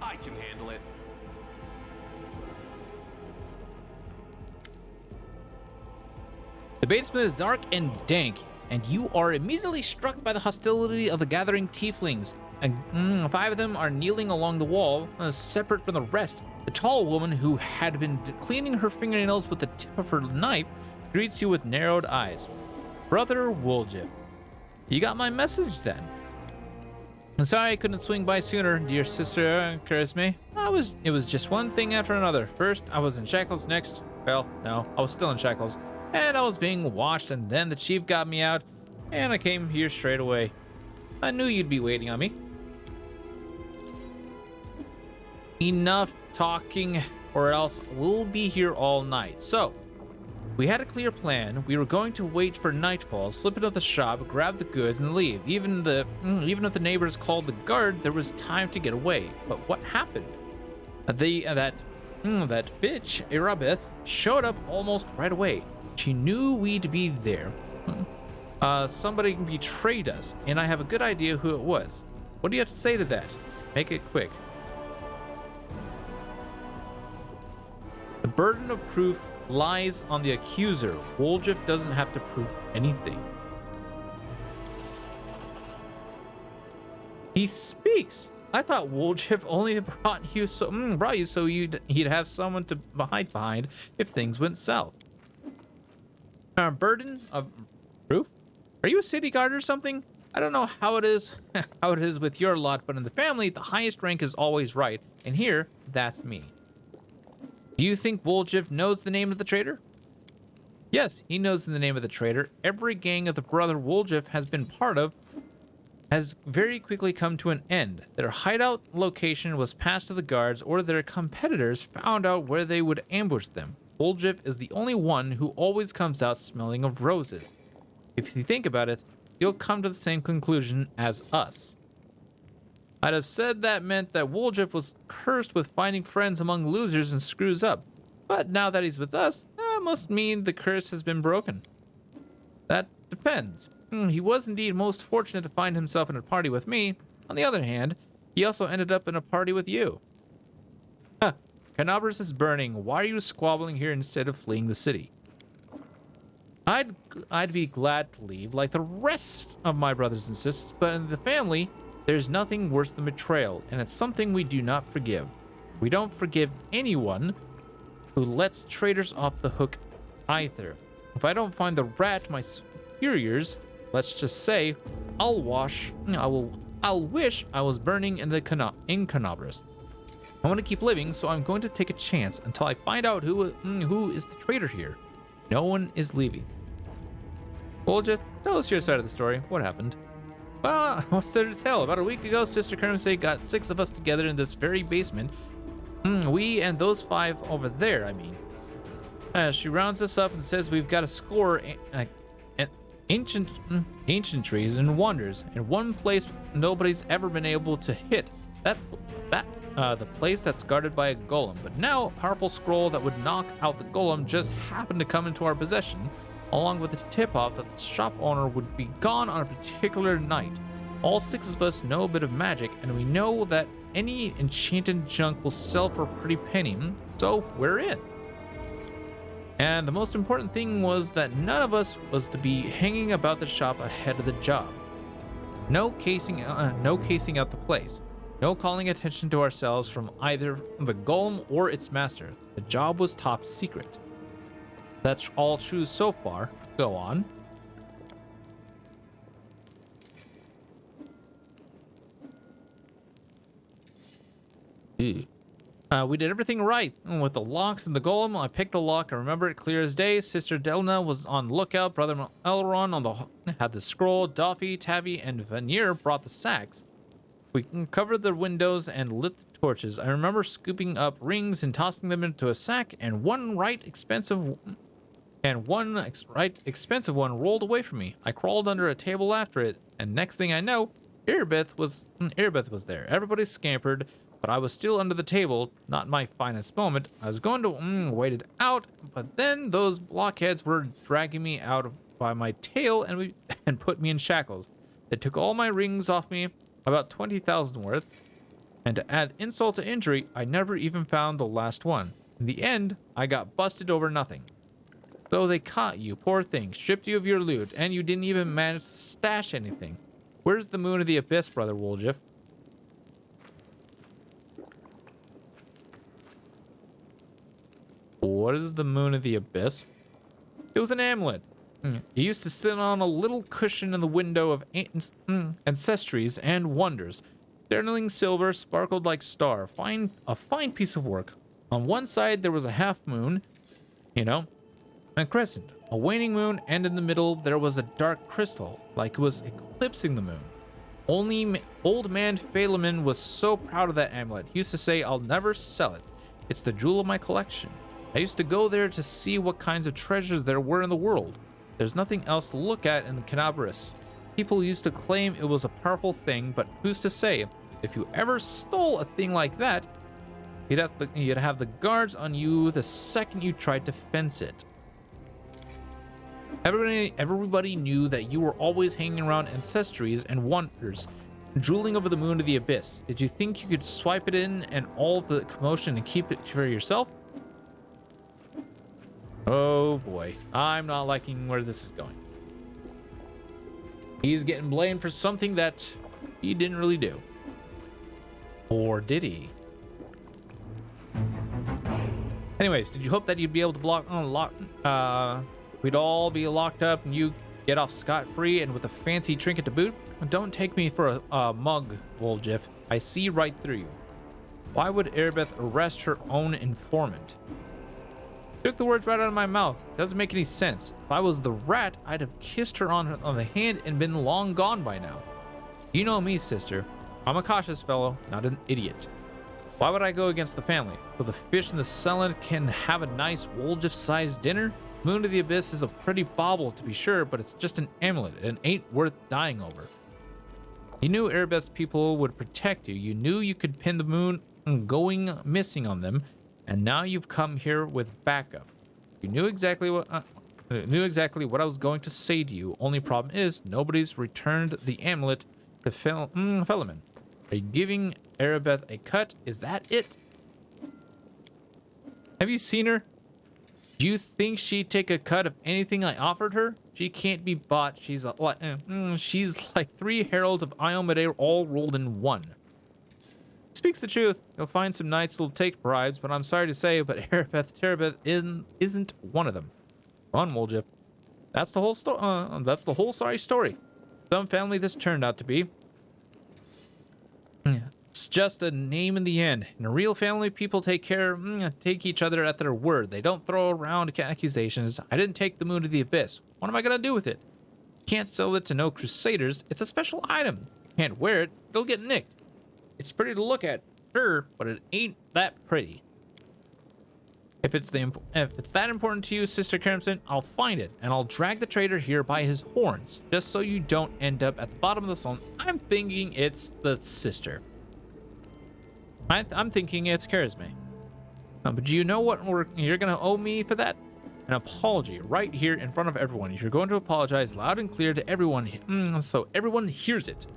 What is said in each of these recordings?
I can handle it. The basement is dark and dank, and you are immediately struck by the hostility of the gathering tieflings. And 5 of them are kneeling along the wall, separate from the rest. The tall woman, who had been cleaning her fingernails with the tip of her knife, greets you with narrowed eyes. Brother Woljif, you got my message then. I'm sorry I couldn't swing by sooner, dear sister Charisme. It was just one thing after another. First, I was in shackles. Next, well, no, I was still in shackles. And I was being watched, and then the chief got me out, and I came here straight away. I knew you'd be waiting on me. Enough talking, or else we'll be here all night. So, we had a clear plan. We were going to wait for nightfall, slip into the shop, grab the goods, and leave. Even if the neighbors called the guard, there was time to get away. But what happened? That bitch, Irabeth, showed up almost right away. She knew we'd be there. Somebody betrayed us, and I have a good idea who it was. What do you have to say to that? Make it quick. The burden of proof lies on the accuser. Woljif doesn't have to prove anything. He speaks. I thought Woljif only brought you so he'd have someone to hide behind if things went south. Burden of proof? Are you a city guard or something? I don't know how it is with your lot, but in the family, the highest rank is always right. And here, that's me. Do you think Woljif knows the name of the traitor? Yes, he knows the name of the traitor. Every gang of the brother Woljif has been part of has very quickly come to an end. Their hideout location was passed to the guards, or their competitors found out where they would ambush them. Woljif is the only one who always comes out smelling of roses. If you think about it, you'll come to the same conclusion as us. I'd have said that meant that Woljif was cursed with finding friends among losers and screws up. But now that he's with us, that must mean the curse has been broken. That depends. He was indeed most fortunate to find himself in a party with me. On the other hand, he also ended up in a party with you. Huh. Canobras is burning. Why are you squabbling here instead of fleeing the city? I'd be glad to leave like the rest of my brothers and sisters, but in the family, there's nothing worse than betrayal, and it's something we do not forgive. We don't forgive anyone who lets traitors off the hook either. If I don't find the rat my superiors, let's just say, I'll wish I was burning in Canobras. I want to keep living, so I'm going to take a chance until I find out who is the traitor here. No one is leaving. Woljif, tell us your side of the story. What happened? Well, what's there to tell? About a week ago, Sister Kermsey got 6 of us together in this very basement. We and those 5 over there, I mean. She rounds us up and says we've got to score ancient trees and wonders in one place nobody's ever been able to hit. The place that's guarded by a golem. But now a powerful scroll that would knock out the golem just happened to come into our possession, along with a tip-off that the shop owner would be gone on a particular night. All 6 of us know a bit of magic, and we know that any enchanted junk will sell for a pretty penny, so we're in. And the most important thing was that none of us was to be hanging about the shop ahead of the job. No casing out the place. No calling attention to ourselves from either the golem or its master. The job was top secret. That's all true so far. Go on. We did everything right. With the locks and the golem, I picked a lock. I remember it clear as day. Sister Delna was on the lookout. Brother Elrond had the scroll. Doffy, Tavi, and Vanir brought the sacks. We covered the windows and lit the torches. I remember scooping up rings and tossing them into a sack, and one expensive one rolled away from me. I crawled under a table after it, and next thing I know, Irbeth was there. Everybody scampered, but I was still under the table. Not my finest moment. I was going to wait it out, but then those blockheads were dragging me out by my tail and put me in shackles. They took all my rings off me, about 20,000 worth, And to add insult to injury, I never even found the last one. In the end, I got busted over nothing. So they caught you, poor thing, stripped you of your loot, and you didn't even manage to stash anything. Where's the moon of the abyss, Brother Woljif? What is the moon of the abyss? It was an amulet. It used to sit on a little cushion in the window of ancestries and wonders. Sterling silver sparkled like star. A fine piece of work. On one side there was a half moon, a crescent, a waning moon, and in the middle there was a dark crystal, like it was eclipsing the moon. Old man Phalaman was so proud of that amulet. He used to say, "I'll never sell it. It's the jewel of my collection." I used to go there to see what kinds of treasures there were in the world. There's nothing else to look at in the Canabris. People used to claim it was a powerful thing, but who's to say? If you ever stole a thing like that, you'd have the guards on you the second you tried to fence it. Everybody knew that you were always hanging around ancestries and wonders, drooling over the moon of the abyss. Did you think you could swipe it in and all the commotion and keep it for yourself? Oh boy, I'm not liking where this is going. He's getting blamed for something that he didn't really do. Or did he? Anyways, did you hope that you'd be able to we'd all be locked up and you get off scot-free and with a fancy trinket to boot? Don't take me for a mug, Woljif. I see right through you. Why would Erebeth arrest her own informant? Took the words right out of my mouth. Doesn't make any sense. If I was the rat, I'd have kissed her on the hand and been long gone by now. You know me, sister. I'm a cautious fellow, not an idiot. Why would I go against the family? So the fish in the cellar can have a nice Woljif-sized dinner? Moon of the Abyss is a pretty bauble, to be sure, but it's just an amulet and ain't worth dying over. You knew Erebeth's people would protect you. You knew you could pin the moon going missing on them, and now you've come here with backup. You knew exactly what I was going to say to you. Only problem is nobody's returned the amulet to Phalaman. Are you giving Erebeth a cut? Is that it? Have you seen her? Do you think she'd take a cut of anything I offered her? She can't be bought. She's like 3 heralds of Iomedae all rolled in one. Speaks the truth. You'll find some knights who'll take bribes, but I'm sorry to say, but Erebeth isn't one of them. Run, Woljif. That's the whole sorry story. Some family this turned out to be. It's just a name in the end. In a real family, people take each other at their word. They don't throw around accusations. I didn't take the moon to the abyss. What am I gonna do with it? Can't sell it to no crusaders. It's a special item. You can't wear it. It'll get nicked. It's pretty to look at, sure, but it ain't that pretty. If it's that important to you, Sister Crimson, I'll find it, and I'll drag the traitor here by his horns, just so you don't end up at the bottom of the sun. I'm thinking it's the sister. I'm thinking it's Charisme. But do you know what you're gonna owe me for that? An apology right here in front of everyone. You're going to apologize loud and clear to everyone, so everyone hears it.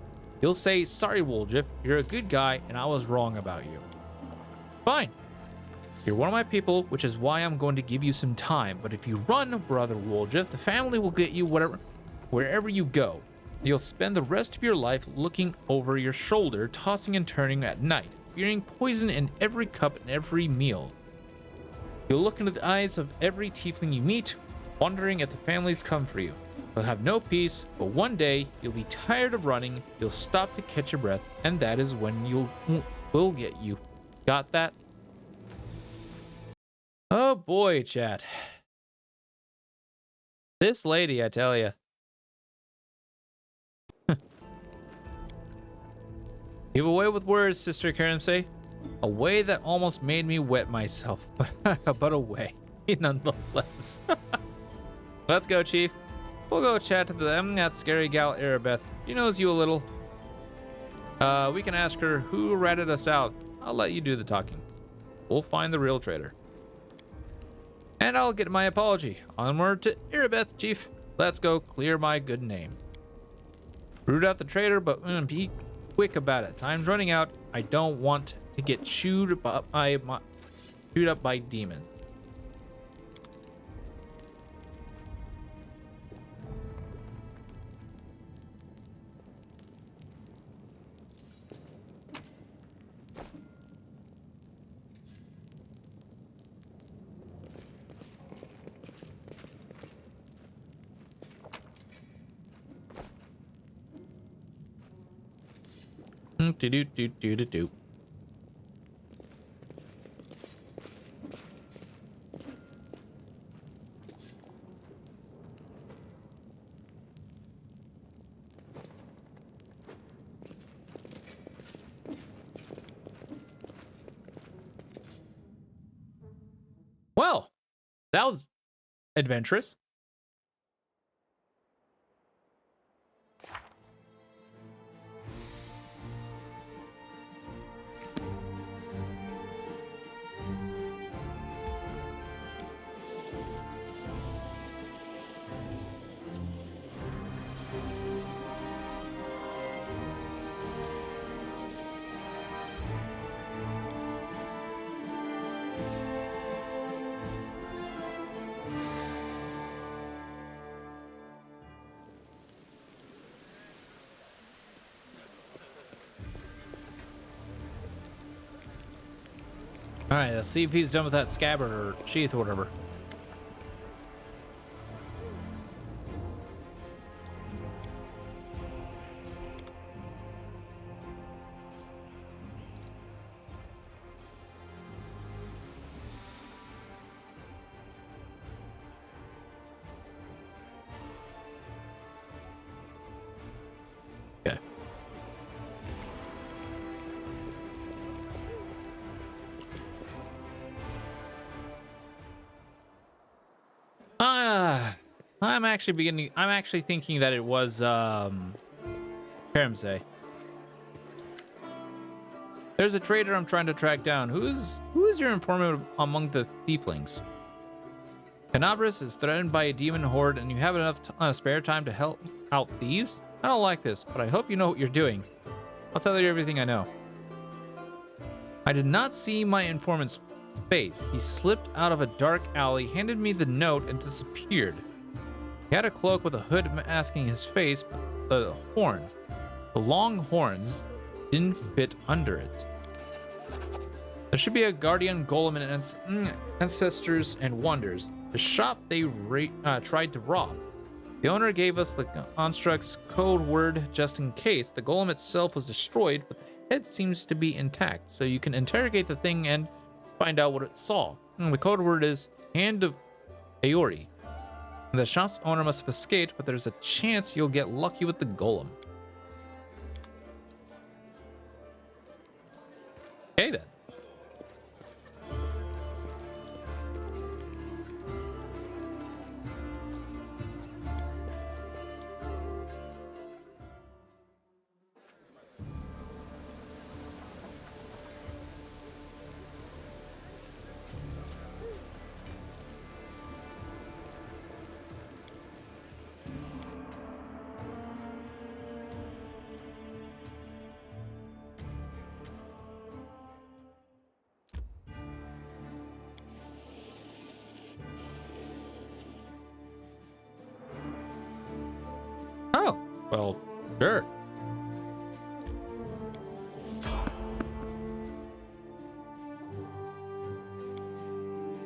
You'll say, "Sorry, Woljif, you're a good guy, and I was wrong about you." Fine. You're one of my people, which is why I'm going to give you some time. But if you run, Brother Woljif, the family will get you wherever you go. You'll spend the rest of your life looking over your shoulder, tossing and turning at night, fearing poison in every cup and every meal. You'll look into the eyes of every tiefling you meet, wondering if the families come for you. You'll have no peace, but one day you'll be tired of running, you'll stop to catch your breath, and that is when we'll get you. Got that? Oh boy, chat. This lady, I tell ya. You have a way with words, Sister Karamse. A way that almost made me wet myself, but a way nonetheless. Let's go, Chief. We'll go chat to that scary gal Erebeth. She knows you a little. We can ask her who ratted us out. I'll let you do the talking. We'll find the real traitor. And I'll get my apology. Onward to Erebeth, Chief. Let's go clear my good name. Root out the traitor, but be quick about it. Time's running out. I don't want to get chewed up by demons. Do. Well, that was adventurous. All right, let's see if he's done with that scabbard or sheath or whatever. Okay. I'm actually thinking that it was Karamsay. There's a trader I'm trying to track down. Who is your informant among the thieflings? Canabras is threatened by a demon horde, and you have enough spare time to help out thieves? I don't like this, but I hope you know what you're doing. I'll tell you everything I know. I did not see my informant's face. He slipped out of a dark alley, handed me the note, and disappeared. He had a cloak with a hood masking his face, but the long horns, didn't fit under it. There should be a guardian golem in its ancestors and wonders. The shop they tried to rob. The owner gave us the construct's code word just in case. The golem itself was destroyed, but the head seems to be intact, so you can interrogate the thing and find out what it saw. The code word is Hand of Aori. The shop's owner must have escaped, but there's a chance you'll get lucky with the golem. Okay then. Oh, well, sure.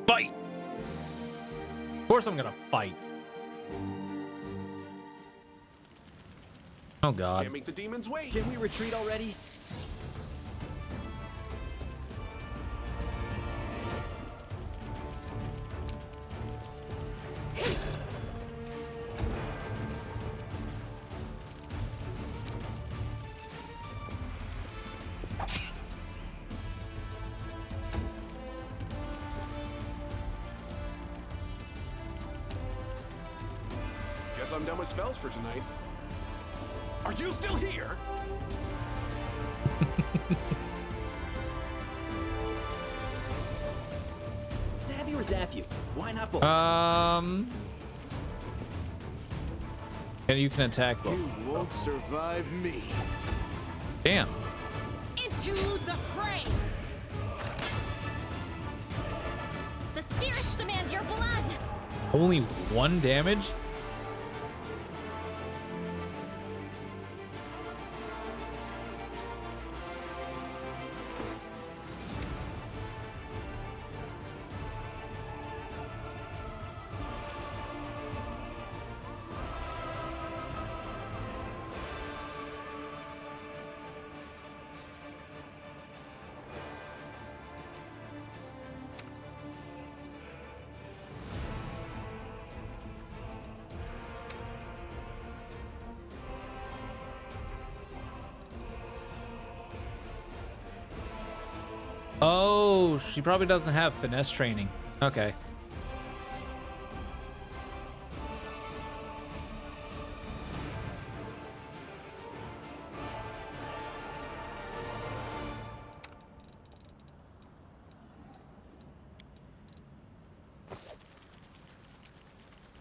Fight! Of course I'm gonna fight. Oh God. Can't make the demons wait. Can we retreat already? Guess I'm done with spells for tonight. Are you still here? Stab you or zap you? Why not both? And you can attack both. You won't survive me. Damn. Into the fray! The spirits demand your blood. Only 1 damage? Oh, she probably doesn't have finesse training. Okay.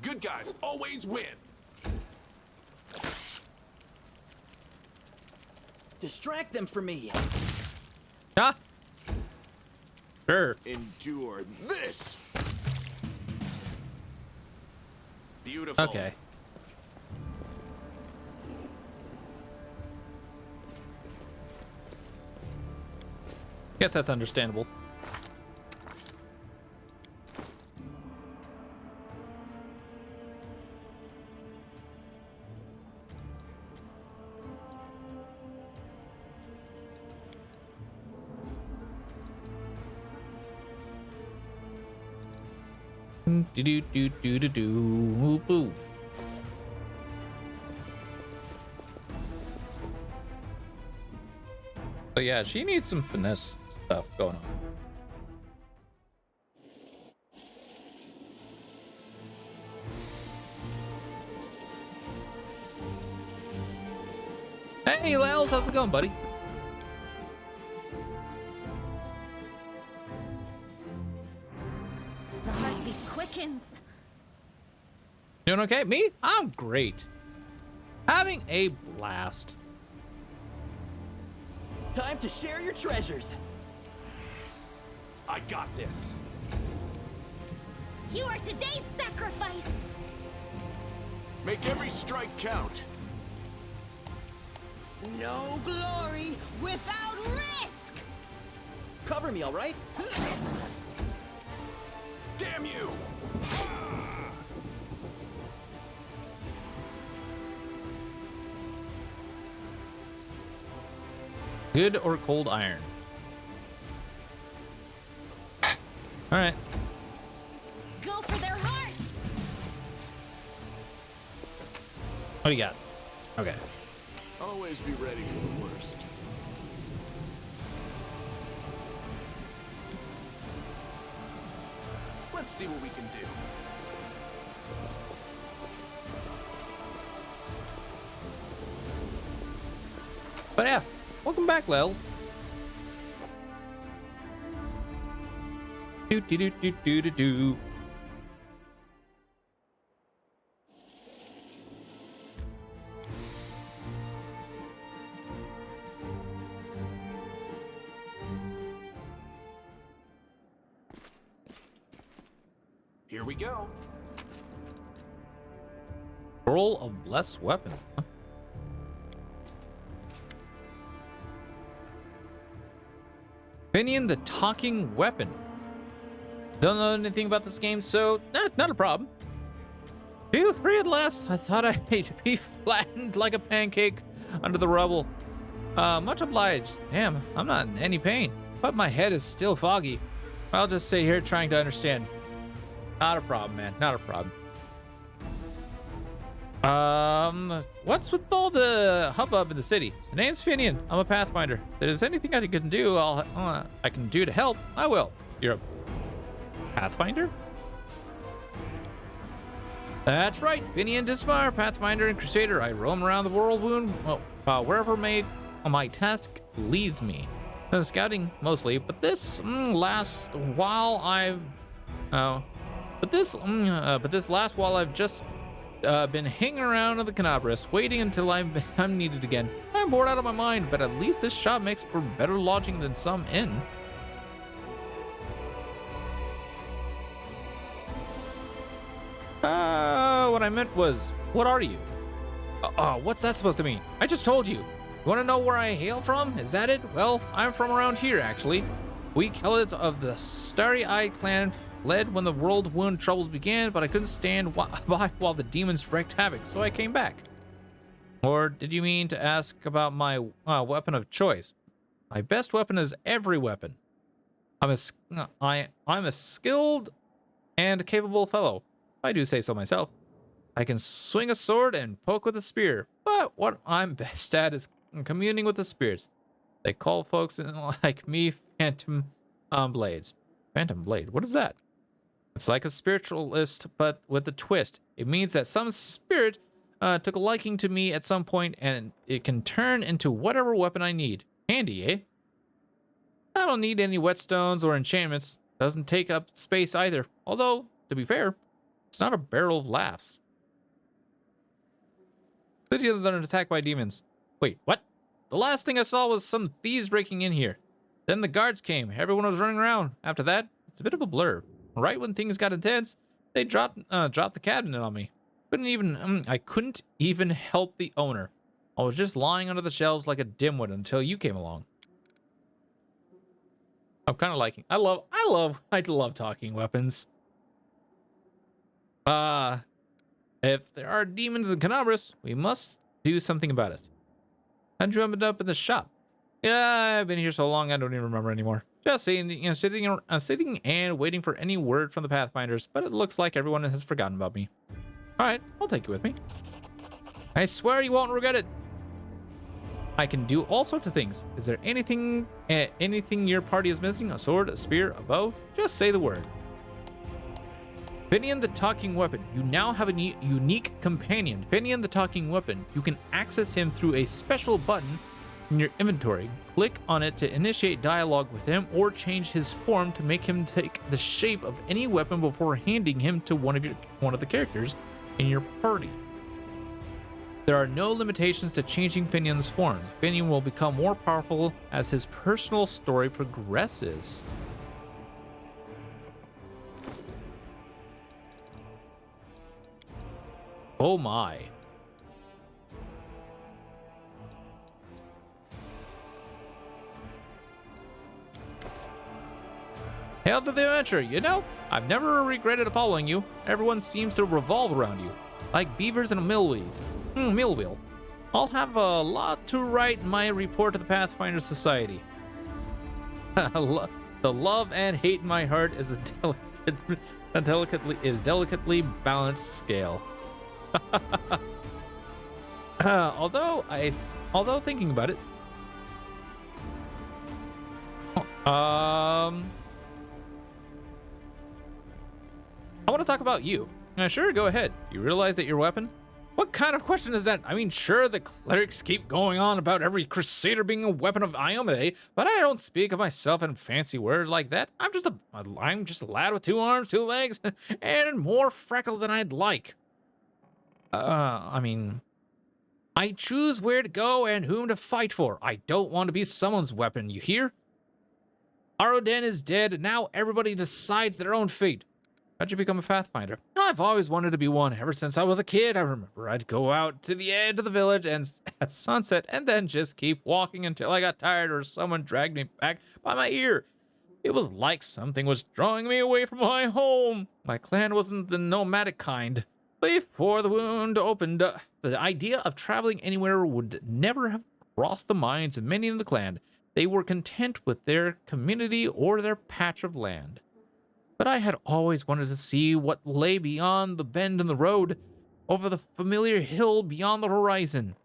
Good guys always win. Distract them for me. Ah. Sure. Endure this. Beautiful. Okay. Guess that's understandable. Do do do do do do boo. So yeah, she needs some finesse stuff going on. Hey, Lels, how's it going, buddy? The heartbeat quickens. Doing okay? Me? I'm great. Having a blast. Time to share your treasures. I got this. You are today's sacrifice. Make every strike count. No glory without risk! Cover me, all right? Damn you! Good or cold iron? All right. Go for their hearts. What do you got? Okay. Always be ready for the worst. Let's see what we can do. But yeah, welcome back, Lels. Do do do do do do do. Here we go. Roll of blessed weapon. Huh? Finian the talking weapon. Don't know anything about this game, so not a problem. Phew, 3 at last. I thought I'd be flattened like a pancake under the rubble. Much obliged. Damn, I'm not in any pain, but my head is still foggy. I'll just sit here trying to understand. Not a problem, man. Not a problem. What's with all the hubbub in the city? My name's Finian. I'm a Pathfinder. If there's anything I can do, I can do to help, I will. You're a Pathfinder? That's right, Finian Dismar, Pathfinder and Crusader. I roam around the world wherever my task leads me. Scouting mostly, but this last while I've just been hanging around in the Canabras, waiting until I'm needed again. I'm bored out of my mind, but at least this shop makes for better lodging than some inn. What I meant was, what are you? What's that supposed to mean? I just told you. You want to know where I hail from? Is that it? Well, I'm from around here, actually. We Kellids of the Starry-Eyed clan fled when the World Wound troubles began, but I couldn't stand by while the demons wreaked havoc, so I came back. Or did you mean to ask about my weapon of choice? My best weapon is every weapon. I'm a skilled and capable fellow. I do say so myself. I can swing a sword and poke with a spear, but what I'm best at is communing with the spirits. They call folks like me phantom blades. Phantom blade, what is that? It's like a spiritualist, but with a twist. It means that some spirit took a liking to me at some point, and it can turn into whatever weapon I need. Handy, eh? I don't need any whetstones or enchantments. Doesn't take up space either. Although, to be fair, it's not a barrel of laughs. City is under attack by demons. Wait, what? The last thing I saw was some thieves breaking in here. Then the guards came. Everyone was running around. After that, it's a bit of a blur. Right when things got intense, they dropped the cabinet on me. I couldn't even help the owner. I was just lying under the shelves like a dimwit until you came along. I'm kind of liking. I love talking weapons. If there are demons in Canabras, we must do something about it. How'd you end up in the shop? Yeah, I've been here so long I don't even remember anymore. Just sitting and waiting for any word from the Pathfinders, but it looks like everyone has forgotten about me. All right, I'll take you with me. I swear you won't regret it. I can do all sorts of things. Is there anything your party is missing? A sword, a spear, a bow? Just say the word. Finian the Talking Weapon. You now have a unique companion. Finian the Talking Weapon. You can access him through a special button in your inventory. Click on it to initiate dialogue with him or change his form to make him take the shape of any weapon before handing him to one of the characters in your party. There are no limitations to changing Finian's form. Finian will become more powerful as his personal story progresses. Oh my. Hail to the adventure, you know? I've never regretted following you. Everyone seems to revolve around you, like beavers in a mill wheel. I'll have a lot to write in my report to the Pathfinder Society. The love and hate in my heart is a delicately balanced scale. Although thinking about it, I want to talk about you. Sure, go ahead. You realize that your weapon? What kind of question is that? I mean, sure, the clerics keep going on about every crusader being a weapon of Iomade, but I don't speak of myself in fancy words like that. I'm just a lad with 2 arms, 2 legs, and more freckles than I'd like. I choose where to go and whom to fight for. I don't want to be someone's weapon, you hear? Aroden is dead, and now everybody decides their own fate. How'd you become a Pathfinder? I've always wanted to be one. Ever since I was a kid, I remember I'd go out to the edge of the village and at sunset and then just keep walking until I got tired or someone dragged me back by my ear. It was like something was drawing me away from my home. My clan wasn't the nomadic kind. Before the wound opened, the idea of traveling anywhere would never have crossed the minds of many in the clan. They were content with their community or their patch of land. But I had always wanted to see what lay beyond the bend in the road, over the familiar hill beyond the horizon.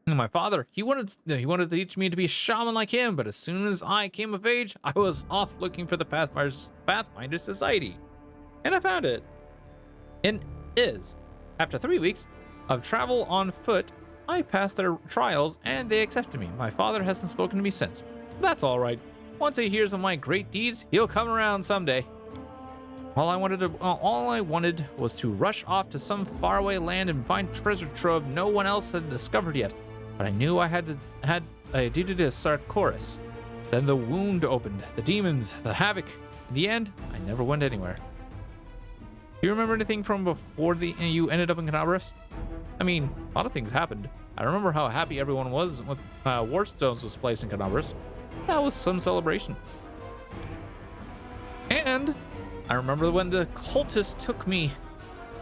And my father, he wanted to teach me to be a shaman like him, but as soon as I came of age, I was off looking for the Pathfinder Society. And I found it. And after 3 weeks of travel on foot, I passed their trials and they accepted me. My father hasn't spoken to me since. That's all right. Once he hears of my great deeds, he'll come around someday. All I wanted was to rush off to some faraway land and find treasure trove no one else had discovered yet. but I knew I had due to the Sarkoris. Then the wound opened, the demons, the havoc. In the end, I never went anywhere. Do you remember anything from before you ended up in Canabras? I mean, a lot of things happened. I remember how happy everyone was when Warstones was placed in Canabras. That was some celebration. And I remember when the cultists took me,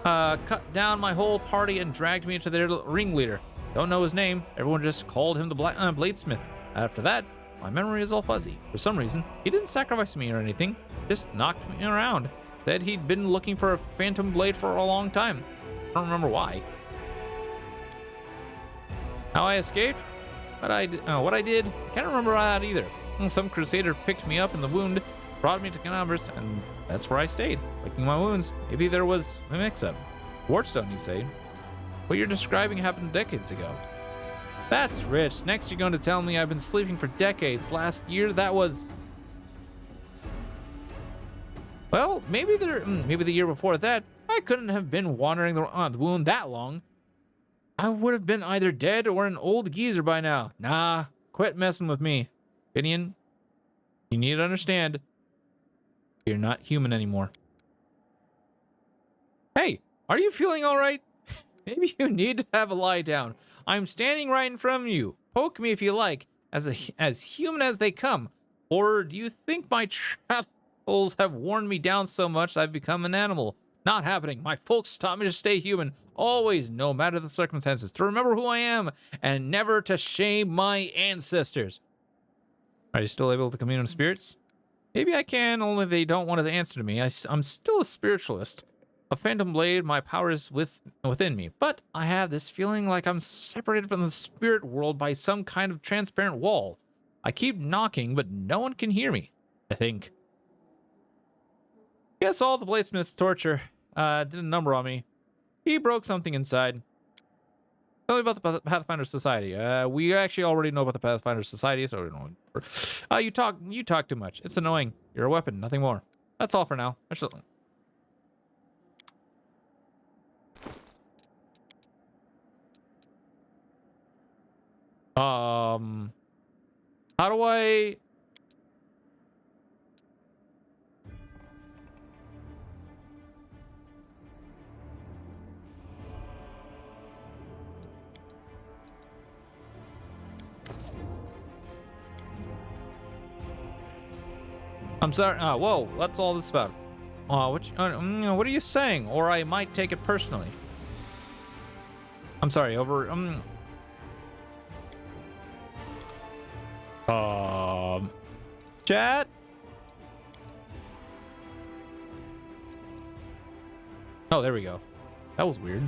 cut down my whole party and dragged me to their ringleader. Don't know his name. Everyone just called him the Bladesmith. After that, my memory is all fuzzy. For some reason, he didn't sacrifice me or anything. Just knocked me around. Said he'd been looking for a phantom blade for a long time. I don't remember why. How I escaped? What I did? I can't remember that either. Some crusader picked me up in the wound, brought me to Canabras, and that's where I stayed, licking my wounds. Maybe there was a mix-up. Wardstone, you say? What you're describing happened decades ago. That's rich. Next, you're going to tell me I've been sleeping for decades. Last year, that was... Well, maybe the year before that, I couldn't have been wandering the wound that long. I would have been either dead or an old geezer by now. Nah, quit messing with me. Finian, you need to understand, you're not human anymore. Hey, are you feeling all right? Maybe you need to have a lie down. I'm standing right in front of you. Poke me if you like, as human as they come. Or do you think my travels have worn me down so much I've become an animal? Not happening. My folks taught me to stay human, always, no matter the circumstances, to remember who I am, and never to shame my ancestors. Are you still able to commune with spirits? Maybe I can, only they don't want to answer to me. I'm still a spiritualist. A phantom blade, my power is within me, but I have this feeling like I'm separated from the spirit world by some kind of transparent wall. I keep knocking, but no one can hear me, I think. Guess all the bladesmith's torture did a number on me. He broke something inside. Tell me about the Pathfinder Society. We actually already know about the Pathfinder Society, so we don't. You talk too much. It's annoying. You're a weapon, nothing more. That's all for now. How do I... I'm sorry. Whoa, that's all this is about. What are you saying? Or I might take it personally. I'm sorry. Chat. Oh, there we go. That was weird.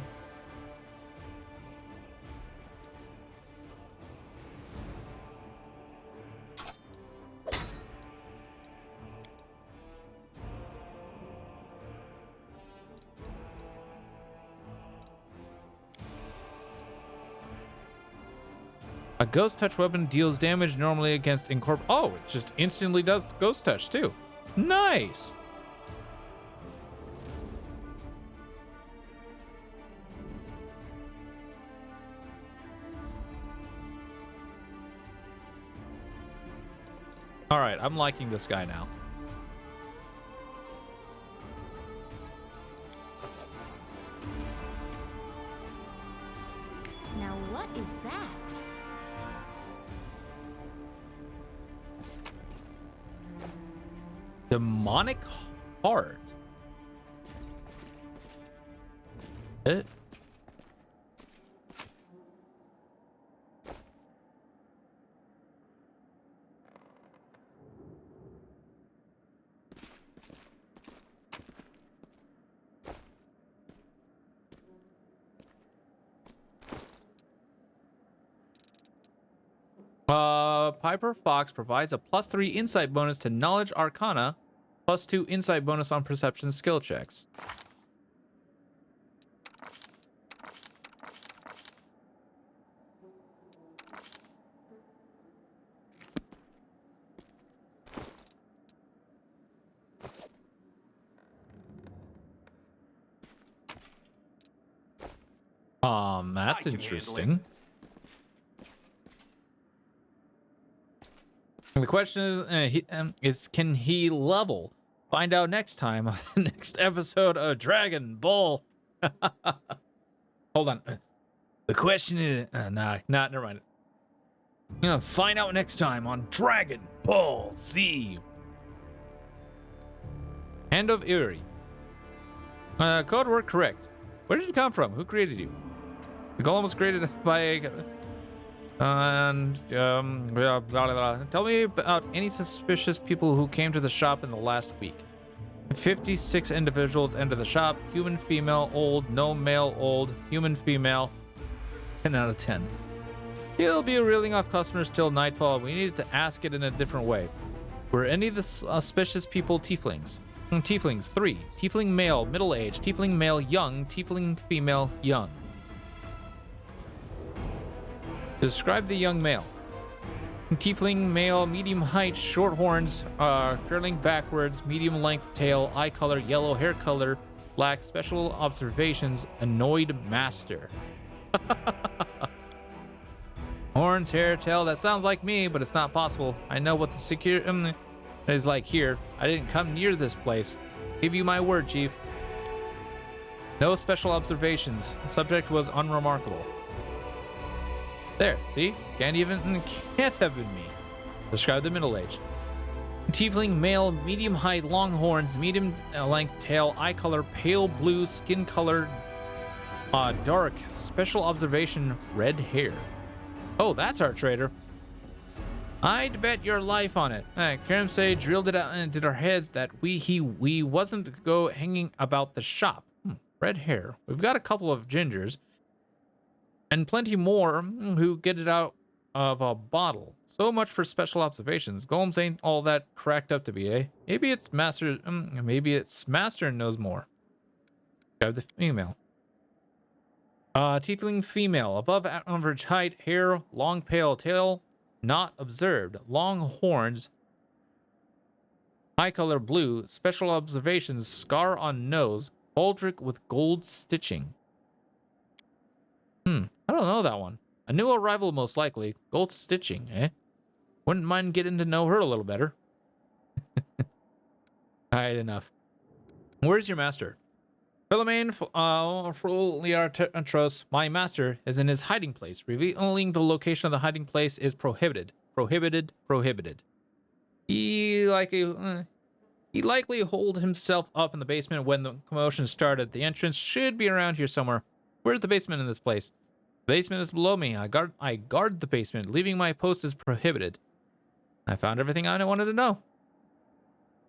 A ghost touch weapon deals damage normally against Oh, it just instantly does ghost touch too. Nice. All right, I'm liking this guy now. Now what is that? Demonic heart. Piper Fox provides a +3 insight bonus to knowledge arcana, +2 insight bonus on perception skill checks. That's interesting. question is can he level? Find out next time on the next episode of Dragon Ball. Hold on. The question is, never mind. You know, find out next time on Dragon Ball Z. Hand of Eerie. Code word correct. Where did you come from? Who created you? The golem was created by blah, blah, blah. Tell me about any suspicious people who came to the shop in the last week. 56 individuals entered the shop. Human, female, old, no male, old, human, female. 10 out of 10. He'll be reeling off customers till nightfall. We needed to ask it in a different way. Were any of the suspicious people tieflings? Tieflings, 3. Tiefling male, middle-aged. Tiefling male, young. Tiefling female, young. Describe the young male. Tiefling male, medium height, short horns, curling backwards, medium length tail, eye color, yellow, hair color, black, special observations, annoyed master. Horns, hair, tail, that sounds like me, but it's not possible. I know what the security is like here. I didn't come near this place. Give you my word, Chief. No special observations. The subject was unremarkable. There, see? Can't have been me. Describe the middle-aged. Tiefling male, medium height, long horns, medium length tail, eye color, pale blue, skin color, dark, special observation, red hair. Oh, that's our trader. I'd bet your life on it. Karamsay drilled it out into our heads that we wasn't go hanging about the shop. Red hair. We've got a couple of gingers. And plenty more who get it out of a bottle. So much for special observations. Golems ain't all that cracked up to be, eh? Maybe it's master. Maybe it's master knows more. Grab the female. Tiefling female, above average height, hair, long pale tail, not observed, long horns, eye color blue, special observations, scar on nose, baldric with gold stitching. I don't know that one. A new arrival, most likely. Gold stitching, eh? Wouldn't mind getting to know her a little better. Alright, enough. Where's your master? Philomene Foliartros, my master, is in his hiding place. Revealing the location of the hiding place is prohibited. Prohibited. He likely holed himself up in the basement when the commotion started. The entrance should be around here somewhere. Where's the basement in this place? The basement is below me. I guard the basement. Leaving my post is prohibited. I found everything I wanted to know.